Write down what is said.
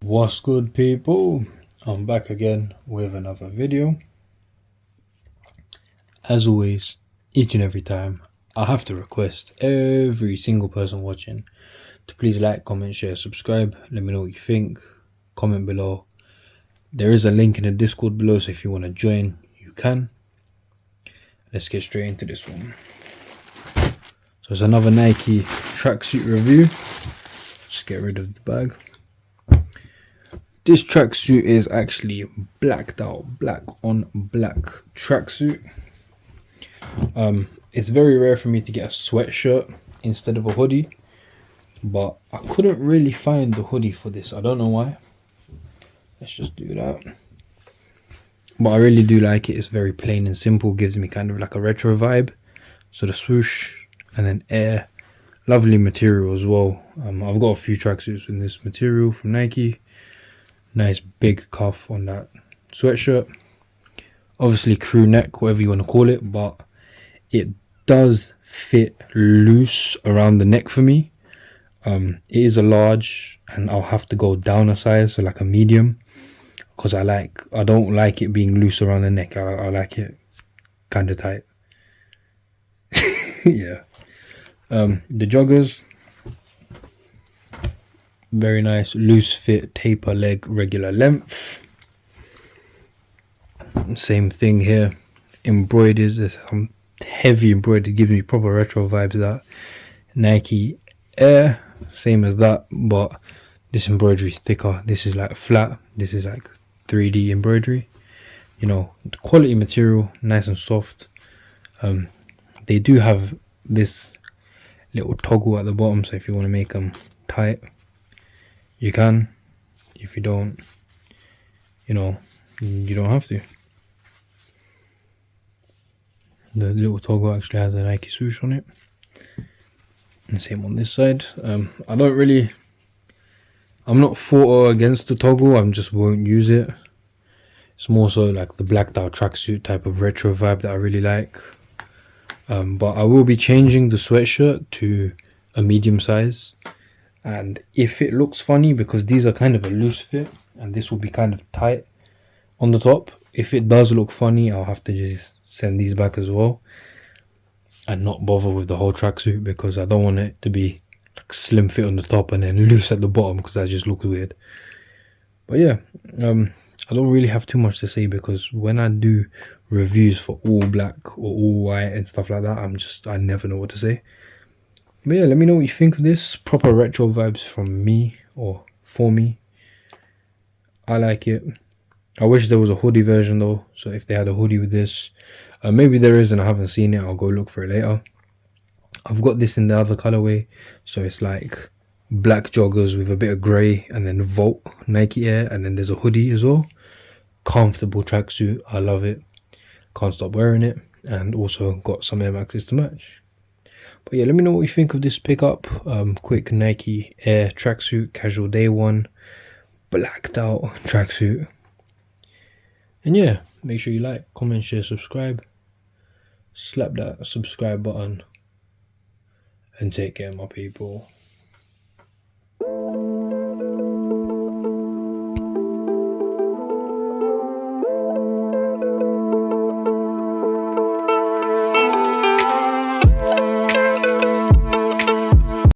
What's good, people? I'm back again with another video. As always, each and every time, I have to request every single person watching to please like, comment, share, subscribe. Let me know what you think. Comment below. There is a link in the Discord below, so if you want to join, you can. Let's get straight into this one. So it's another Nike tracksuit review. Just get rid of the bag. This tracksuit is actually blacked out, black on black tracksuit. It's very rare for me to get a sweatshirt instead of a hoodie, but I couldn't really find the hoodie for this. I don't know why. Let's just do that. But I really do like it. It's very plain and simple, gives me kind of like a retro vibe. So the swoosh and then air, lovely material as well. I've got a few tracksuits in this material from Nike. Nice big cuff on that sweatshirt. Obviously crew neck, whatever you want to call it, but it does fit loose around the neck for me. It is a large and I'll have to go down a size, so like a medium, because I don't like it being loose around the neck. I like it kind of tight. Yeah. The joggers, very nice, loose fit, taper leg, regular length. Same thing here, embroidered. There's some heavy embroidered, gives me proper retro vibes. That Nike Air, same as that, but this embroidery is thicker. This is like flat, this is like 3D embroidery. You know, quality material, nice and soft. They do have this little toggle at the bottom, so if you want to make them tight, you can. If you don't, you know, you don't have to. The little toggle actually has a Nike swoosh on it. And same on this side. I'm not for or against the toggle, I just won't use it. It's more so like the blacked out tracksuit type of retro vibe that I really like. But I will be changing the sweatshirt to a medium size. And if it looks funny, because these are kind of a loose fit and this will be kind of tight on the top, if it does look funny, I'll have to just send these back as well and not bother with the whole tracksuit, because I don't want it to be like slim fit on the top and then loose at the bottom, because that just looks weird. But yeah, I don't really have too much to say, because when I do reviews for all black or all white and stuff like that, I never know what to say. But yeah, let me know what you think of this. Proper retro vibes from me, or for me. I like it. I wish there was a hoodie version though, so if they had a hoodie with this, maybe there is and I haven't seen it, I'll go look for it later. I've got this in the other colorway, so it's like black joggers with a bit of grey and then Volt Nike Air, and then there's a hoodie as well. Comfortable tracksuit, I love it, can't stop wearing it, and also got some Air Maxes to match. But yeah, let me know what you think of this pickup. Quick Nike Air tracksuit, casual day one, blacked out tracksuit. And yeah, make sure you like, comment, share, subscribe. Slap that subscribe button. And take care, my people.